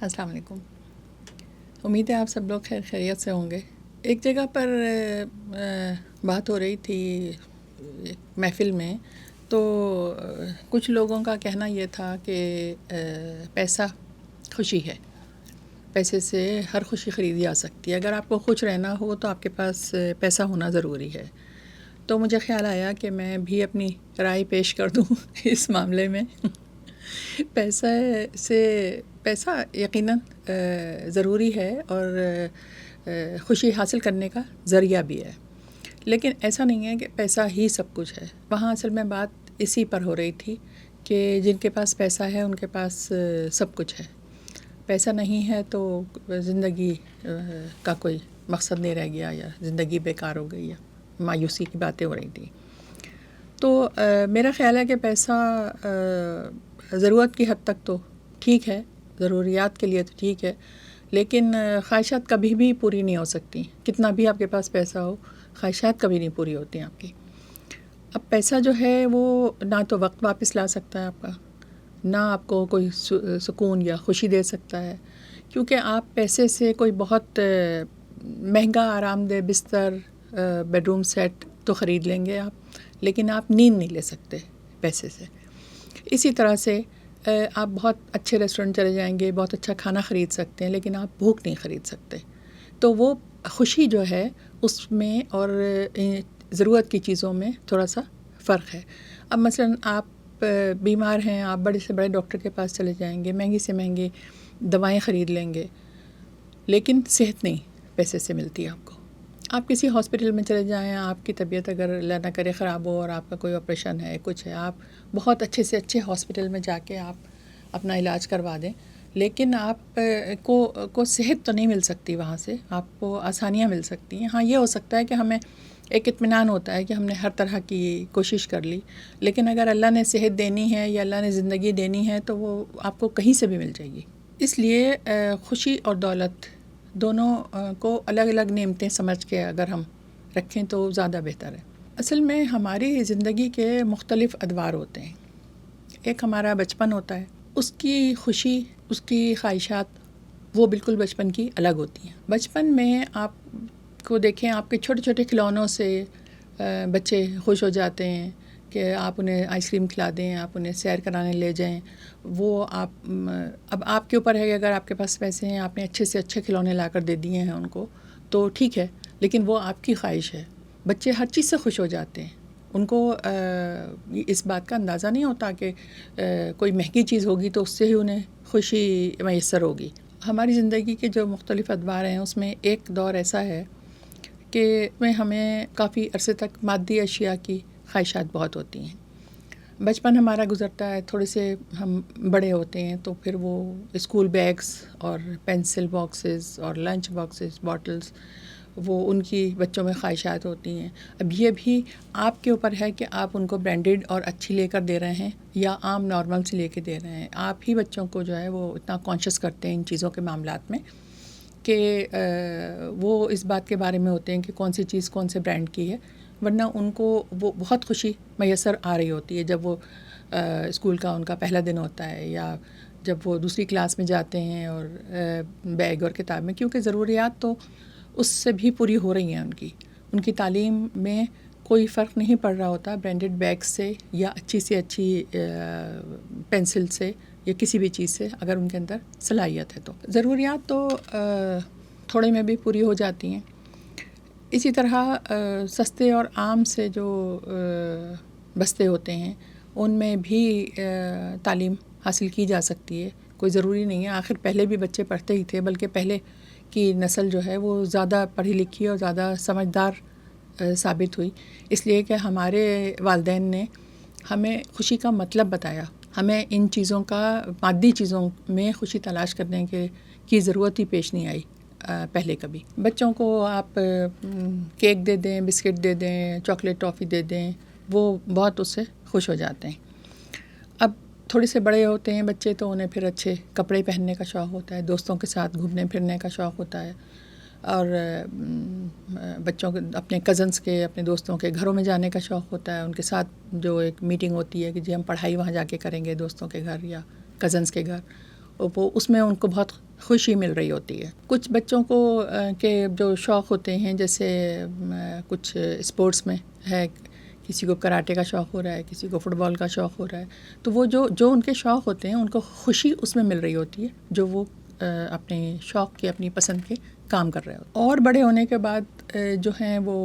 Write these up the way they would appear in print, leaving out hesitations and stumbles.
السلام علیکم. امید ہے آپ سب لوگ خیر خیریت سے ہوں گے. ایک جگہ پر بات ہو رہی تھی محفل میں، تو کچھ لوگوں کا کہنا یہ تھا کہ پیسہ خوشی ہے، پیسے سے ہر خوشی خریدی جا سکتی ہے. اگر آپ کو خوش رہنا ہو تو آپ کے پاس پیسہ ہونا ضروری ہے. تو مجھے خیال آیا کہ میں بھی اپنی رائے پیش کر دوں اس معاملے میں. پیسہ یقیناً ضروری ہے اور خوشی حاصل کرنے کا ذریعہ بھی ہے، لیکن ایسا نہیں ہے کہ پیسہ ہی سب کچھ ہے. وہاں اصل میں بات اسی پر ہو رہی تھی کہ جن کے پاس پیسہ ہے ان کے پاس سب کچھ ہے، پیسہ نہیں ہے تو زندگی کا کوئی مقصد نہیں رہ گیا، یا زندگی بیکار ہو گئی، یا مایوسی کی باتیں ہو رہی تھیں. تو میرا خیال ہے کہ پیسہ ضرورت کی حد تک تو ٹھیک ہے، ضروریات کے لیے تو ٹھیک ہے، لیکن خواہشات کبھی بھی پوری نہیں ہو سکتی. کتنا بھی آپ کے پاس پیسہ ہو، خواہشات کبھی نہیں پوری ہوتی ہیں آپ کی. اب پیسہ جو ہے وہ نہ تو وقت واپس لا سکتا ہے آپ کا، نہ آپ کو کوئی سکون یا خوشی دے سکتا ہے، کیونکہ آپ پیسے سے کوئی بہت مہنگا آرام دہ بستر، بیڈ روم سیٹ تو خرید لیں گے آپ، لیکن آپ نیند نہیں لے سکتے پیسے سے. اسی طرح سے آپ بہت اچھے ریسٹورنٹ چلے جائیں گے، بہت اچھا کھانا خرید سکتے ہیں، لیکن آپ بھوک نہیں خرید سکتے. تو وہ خوشی جو ہے اس میں اور ضرورت کی چیزوں میں تھوڑا سا فرق ہے. اب مثلاً آپ بیمار ہیں، آپ بڑے سے بڑے ڈاکٹر کے پاس چلے جائیں گے، مہنگی سے مہنگی دوائیں خرید لیں گے، لیکن صحت نہیں پیسے سے ملتی آپ کو. آپ کسی ہاسپٹل میں چلے جائیں، آپ کی طبیعت اگر اللہ نہ کرے خراب ہو اور آپ کا کوئی آپریشن ہے، کچھ ہے، آپ بہت اچھے سے اچھے ہاسپٹل میں جا کے آپ اپنا علاج کروا دیں، لیکن آپ کو صحت تو نہیں مل سکتی وہاں سے. آپ کو آسانیاں مل سکتی ہیں. ہاں، یہ ہو سکتا ہے کہ ہمیں ایک اطمینان ہوتا ہے کہ ہم نے ہر طرح کی کوشش کر لی، لیکن اگر اللہ نے صحت دینی ہے یا اللہ نے زندگی دینی ہے تو وہ آپ کو کہیں سے بھی مل جائے گی. اس لیے خوشی اور دولت دونوں کو الگ الگ نعمتیں سمجھ کے اگر ہم رکھیں تو زیادہ بہتر ہے. اصل میں ہماری زندگی کے مختلف ادوار ہوتے ہیں. ایک ہمارا بچپن ہوتا ہے، اس کی خوشی، اس کی خواہشات وہ بالکل بچپن کی الگ ہوتی ہیں. بچپن میں آپ کو دیکھیں، آپ کے چھوٹے چھوٹے کھلونوں سے بچے خوش ہو جاتے ہیں کہ آپ انہیں آئس کریم کھلا دیں، آپ انہیں سیر کرانے لے جائیں. وہ اب آپ کے اوپر ہے کہ اگر آپ کے پاس پیسے ہیں، آپ نے اچھے سے اچھے کھلونے لا کر دے دیے ہیں ان کو تو ٹھیک ہے، لیکن وہ آپ کی خواہش ہے. بچے ہر چیز سے خوش ہو جاتے ہیں، ان کو اس بات کا اندازہ نہیں ہوتا کہ کوئی مہنگی چیز ہوگی تو اس سے ہی انہیں خوشی میسر ہوگی. ہماری زندگی کے جو مختلف ادوار ہیں اس میں ایک دور ایسا ہے کہ ہمیں کافی عرصے تک مادی اشیاء کی خواہشات بہت ہوتی ہیں. بچپن ہمارا گزرتا ہے، تھوڑے سے ہم بڑے ہوتے ہیں تو پھر وہ اسکول بیگس اور پینسل باکسز اور لنچ باکسز، باٹلز، وہ ان کی بچوں میں خواہشات ہوتی ہیں. اب یہ بھی آپ کے اوپر ہے کہ آپ ان کو برانڈیڈ اور اچھی لے کر دے رہے ہیں یا عام نارمل سے لے کے دے رہے ہیں. آپ ہی بچوں کو جو ہے وہ اتنا کانشیس کرتے ہیں ان چیزوں کے معاملات میں کہ وہ اس بات کے بارے میں ہوتے ہیں کہ کون سی چیز کون سے برانڈ کی ہے، ورنہ ان کو وہ بہت خوشی میسر آ رہی ہوتی ہے جب وہ اسکول کا ان کا پہلا دن ہوتا ہے، یا جب وہ دوسری کلاس میں جاتے ہیں اور بیگ اور کتاب میں، کیونکہ ضروریات تو اس سے بھی پوری ہو رہی ہیں. ان کی تعلیم میں کوئی فرق نہیں پڑ رہا ہوتا برانڈیڈ بیگ سے یا اچھی سے اچھی پینسل سے یا کسی بھی چیز سے، اگر ان کے اندر صلاحیت ہے تو ضروریات تو تھوڑے میں بھی پوری ہو جاتی ہیں. اسی طرح سستے اور عام سے جو بستے ہوتے ہیں ان میں بھی تعلیم حاصل کی جا سکتی ہے. کوئی ضروری نہیں ہے، آخر پہلے بھی بچے پڑھتے ہی تھے، بلکہ پہلے کی نسل جو ہے وہ زیادہ پڑھی لکھی اور زیادہ سمجھدار ثابت ہوئی، اس لیے کہ ہمارے والدین نے ہمیں خوشی کا مطلب بتایا. ہمیں ان چیزوں کا، مادی چیزوں میں خوشی تلاش کرنے کی ضرورت ہی پیش نہیں آئی پہلے کبھی. بچوں کو آپ کیک دے دیں، بسکٹ دے دیں، چاکلیٹ ٹافی دے دیں، وہ بہت اس سے خوش ہو جاتے ہیں. اب تھوڑے سے بڑے ہوتے ہیں بچے تو انہیں پھر اچھے کپڑے پہننے کا شوق ہوتا ہے، دوستوں کے ساتھ گھومنے پھرنے کا شوق ہوتا ہے، اور بچوں کے اپنے کزنس کے، اپنے دوستوں کے گھروں میں جانے کا شوق ہوتا ہے. ان کے ساتھ جو ایک میٹنگ ہوتی ہے کہ جی ہم پڑھائی وہاں جا کے کریں گے، دوستوں کے گھر یا کزنس کے گھر، وہ اس میں ان کو بہت خوشی مل رہی ہوتی ہے. کچھ بچوں کو کے جو شوق ہوتے ہیں، جیسے کچھ اسپورٹس میں ہے، کسی کو کراٹے کا شوق ہو رہا ہے، کسی کو فٹ بال کا شوق ہو رہا ہے، تو وہ جو ان کے شوق ہوتے ہیں ان کو خوشی اس میں مل رہی ہوتی ہے، جو وہ اپنے شوق کے، اپنی پسند کے کام کر رہے ہوتے ہیں. اور بڑے ہونے کے بعد جو ہیں وہ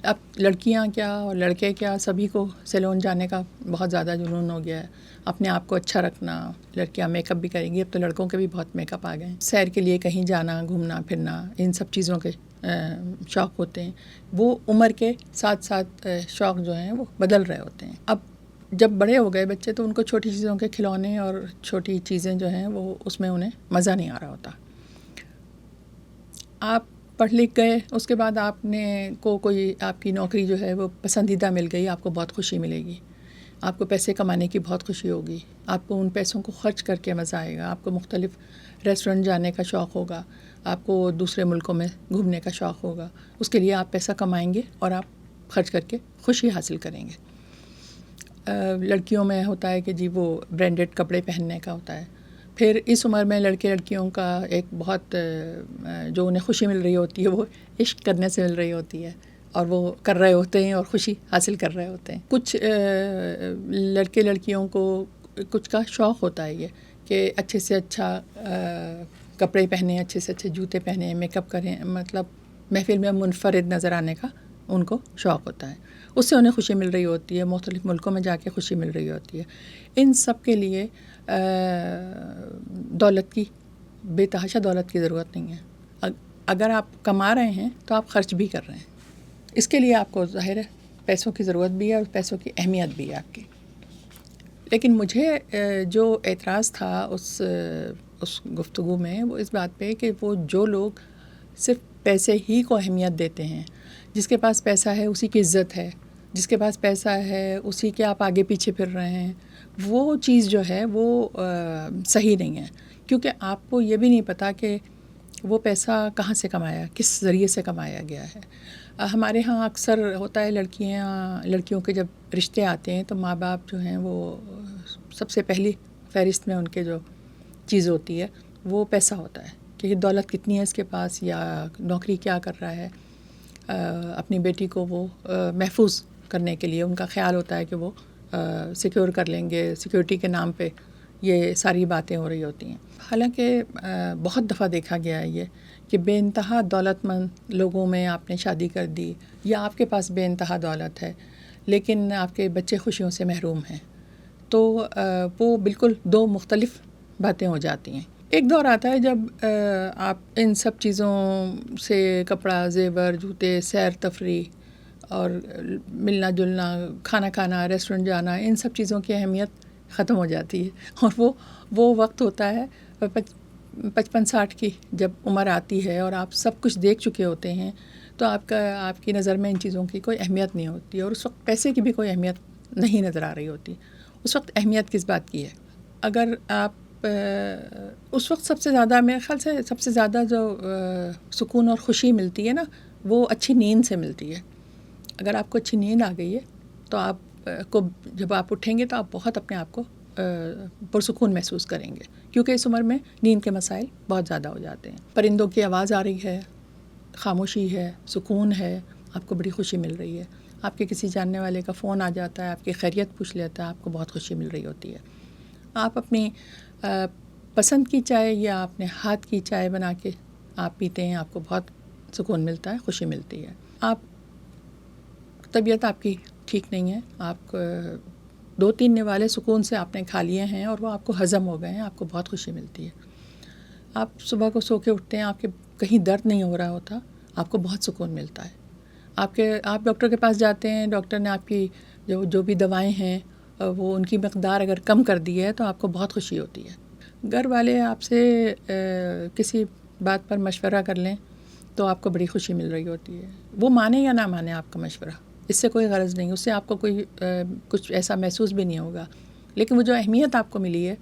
اب لڑکیاں کیا اور لڑکے کیا، سبھی کو سیلون جانے کا بہت زیادہ جنون ہو گیا ہے. اپنے آپ کو اچھا رکھنا، لڑکیاں میک اپ بھی کریں گی، اب تو لڑکوں کے بھی بہت میک اپ آ گئے ہیں. سیر کے لیے کہیں جانا، گھومنا پھرنا، ان سب چیزوں کے شوق ہوتے ہیں. وہ عمر کے ساتھ ساتھ شوق جو ہیں وہ بدل رہے ہوتے ہیں. اب جب بڑے ہو گئے بچے تو ان کو چھوٹی چیزوں کے کھلونے اور چھوٹی چیزیں جو ہیں وہ اس میں انہیں مزہ نہیں آ رہا ہوتا. آپ پڑھ لکھ گئے، اس کے بعد آپ نے کوئی آپ کی نوکری جو ہے وہ پسندیدہ مل گئی، آپ کو بہت خوشی ملے گی، آپ کو پیسے کمانے کی بہت خوشی ہوگی، آپ کو ان پیسوں کو خرچ کر کے مزہ آئے گا، آپ کو مختلف ریسٹورنٹ جانے کا شوق ہوگا، آپ کو دوسرے ملکوں میں گھومنے کا شوق ہوگا. اس کے لیے آپ پیسہ کمائیں گے اور آپ خرچ کر کے خوشی حاصل کریں گے. لڑکیوں میں ہوتا ہے کہ جی وہ برانڈڈ کپڑے پہننے کا ہوتا ہے. پھر اس عمر میں لڑکے لڑکیوں کا ایک بہت جو انہیں خوشی مل رہی ہوتی ہے وہ عشق کرنے سے مل رہی ہوتی ہے، اور وہ کر رہے ہوتے ہیں اور خوشی حاصل کر رہے ہوتے ہیں. کچھ لڑکے لڑکیوں کو کچھ کا شوق ہوتا ہے یہ کہ اچھے سے اچھا کپڑے پہنیں، اچھے سے اچھے جوتے پہنیں، میک اپ کریں، مطلب محفل میں منفرد نظر آنے کا ان کو شوق ہوتا ہے. اس سے انہیں خوشی مل رہی ہوتی ہے، مختلف ملکوں میں جا کے خوشی مل رہی ہوتی ہے. ان سب کے لیے دولت کی، بے تحاشا دولت کی ضرورت نہیں ہے. اگر آپ کما رہے ہیں تو آپ خرچ بھی کر رہے ہیں. اس کے لیے آپ کو ظاہر ہے پیسوں کی ضرورت بھی ہے اور پیسوں کی اہمیت بھی ہے آپ کی. لیکن مجھے جو اعتراض تھا اس گفتگو میں، وہ اس بات پہ کہ وہ جو لوگ صرف پیسے ہی کو اہمیت دیتے ہیں، جس کے پاس پیسہ ہے اسی کی عزت ہے، جس کے پاس پیسہ ہے اسی کے آپ آگے پیچھے پھر رہے ہیں، وہ چیز جو ہے وہ صحیح نہیں ہے. کیونکہ آپ کو یہ بھی نہیں پتہ کہ وہ پیسہ کہاں سے کمایا، کس ذریعے سے کمایا گیا ہے. ہمارے ہاں اکثر ہوتا ہے لڑکیوں کے جب رشتے آتے ہیں تو ماں باپ جو ہیں وہ سب سے پہلی فہرست میں ان کے جو چیز ہوتی ہے وہ پیسہ ہوتا ہے کہ دولت کتنی ہے اس کے پاس، یا نوکری کیا کر رہا ہے. اپنی بیٹی کو وہ محفوظ کرنے کے لیے ان کا خیال ہوتا ہے کہ وہ سیکیور کر لیں گے، سیکیورٹی کے نام پہ یہ ساری باتیں ہو رہی ہوتی ہیں. حالانکہ بہت دفعہ دیکھا گیا ہے یہ کہ بے انتہا دولت مند لوگوں میں آپ نے شادی کر دی، یا آپ کے پاس بے انتہا دولت ہے لیکن آپ کے بچے خوشیوں سے محروم ہیں، تو وہ بالکل دو مختلف باتیں ہو جاتی ہیں. ایک دور آتا ہے جب آپ ان سب چیزوں سے، کپڑا، زیور، جوتے، سیر تفریح اور ملنا جلنا، کھانا کھانا، ریسٹورنٹ جانا، ان سب چیزوں کی اہمیت ختم ہو جاتی ہے. اور وہ وقت ہوتا ہے 55-60 کی جب عمر آتی ہے اور آپ سب کچھ دیکھ چکے ہوتے ہیں، تو آپ کی نظر میں ان چیزوں کی کوئی اہمیت نہیں ہوتی، اور اس وقت پیسے کی بھی کوئی اہمیت نہیں نظر آ رہی ہوتی. اس وقت اہمیت کس بات کی ہے؟ اگر آپ اس وقت سب سے زیادہ، میرے خیال سے سب سے زیادہ جو سکون اور خوشی ملتی ہے نا، وہ اچھی نیند سے ملتی ہے. اگر آپ کو اچھی نیند آ گئی ہے تو آپ کو جب آپ اٹھیں گے تو آپ بہت اپنے آپ کو پرسکون محسوس کریں گے، کیونکہ اس عمر میں نیند کے مسائل بہت زیادہ ہو جاتے ہیں. پرندوں کی آواز آ رہی ہے، خاموشی ہے، سکون ہے، آپ کو بڑی خوشی مل رہی ہے. آپ کے کسی جاننے والے کا فون آ جاتا ہے، آپ کی خیریت پوچھ لیتا ہے، آپ کو بہت خوشی مل رہی ہوتی ہے. آپ اپنی پسند کی چائے یا اپنے ہاتھ کی چائے بنا کے آپ پیتے ہیں، آپ کو بہت سکون ملتا ہے، خوشی ملتی ہے. آپ طبیعت آپ کی ٹھیک نہیں ہے، آپ 2-3 نوالے سکون سے آپ نے کھا لیے ہیں اور وہ آپ کو ہضم ہو گئے ہیں، آپ کو بہت خوشی ملتی ہے. آپ صبح کو سو کے اٹھتے ہیں، آپ کے کہیں درد نہیں ہو رہا ہوتا، آپ کو بہت سکون ملتا ہے. آپ ڈاکٹر کے پاس جاتے ہیں، ڈاکٹر نے آپ کی جو بھی دوائیں ہیں وہ ان کی مقدار اگر کم کر دی ہے تو آپ کو بہت خوشی ہوتی ہے. گھر والے آپ سے کسی بات پر مشورہ کر لیں تو آپ کو بڑی خوشی مل رہی ہوتی ہے. وہ مانے یا نہ مانے آپ کا مشورہ، اس سے کوئی غرض نہیں، اس سے آپ کو کوئی کچھ ایسا محسوس بھی نہیں ہوگا، لیکن وہ جو اہمیت آپ کو ملی ہے،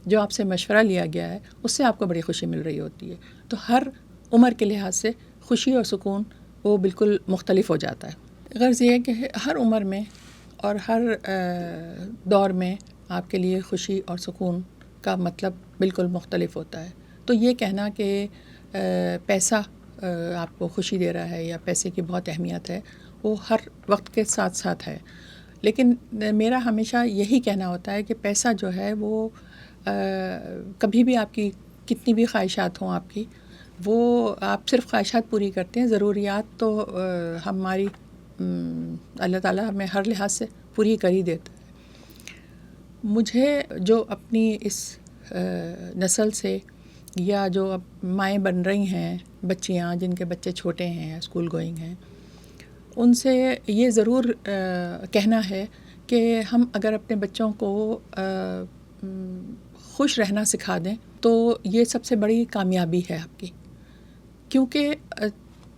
جو آپ سے مشورہ لیا گیا ہے، اس سے آپ کو بڑی خوشی مل رہی ہوتی ہے. تو ہر عمر کے لحاظ سے خوشی اور سکون وہ بالکل مختلف ہو جاتا ہے. غرض یہ ہے کہ ہر عمر میں اور ہر دور میں آپ کے لیے خوشی اور سکون کا مطلب بالکل مختلف ہوتا ہے. تو یہ کہنا کہ پیسہ آپ کو خوشی دے رہا ہے یا پیسے کی بہت اہمیت ہے، وہ ہر وقت کے ساتھ ساتھ ہے. لیکن میرا ہمیشہ یہی کہنا ہوتا ہے کہ پیسہ جو ہے وہ کبھی بھی آپ کی کتنی بھی خواہشات ہوں آپ کی، وہ آپ صرف خواہشات پوری کرتے ہیں، ضروریات تو ہماری اللہ تعالیٰ ہمیں ہر لحاظ سے پوری کر ہی دیتا ہے. مجھے جو اپنی اس نسل سے یا جو اب مائیں بن رہی ہیں، بچیاں جن کے بچے چھوٹے ہیں، اسکول گوئنگ ہیں، ان سے یہ ضرور کہنا ہے کہ ہم اگر اپنے بچوں کو خوش رہنا سکھا دیں تو یہ سب سے بڑی کامیابی ہے آپ کی. کیونکہ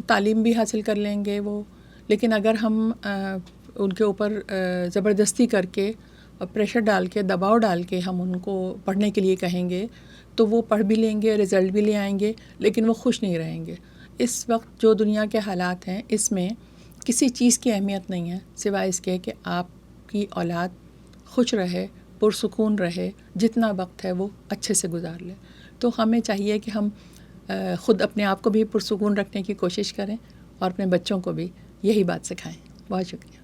تعلیم بھی حاصل کر لیں گے وہ، لیکن اگر ہم ان کے اوپر زبردستی کر کے اور پریشر ڈال کے، دباؤ ڈال کے ہم ان کو پڑھنے کے لیے کہیں گے تو وہ پڑھ بھی لیں گے، رزلٹ بھی لے آئیں گے، لیکن وہ خوش نہیں رہیں گے. اس وقت جو دنیا کے حالات ہیں، اس میں کسی چیز کی اہمیت نہیں ہے سوائے اس کے کہ آپ کی اولاد خوش رہے، پرسکون رہے، جتنا وقت ہے وہ اچھے سے گزار لے. تو ہمیں چاہیے کہ ہم خود اپنے آپ کو بھی پرسکون رکھنے کی کوشش کریں اور اپنے بچوں کو بھی یہی بات سکھائیں. بہت شکریہ.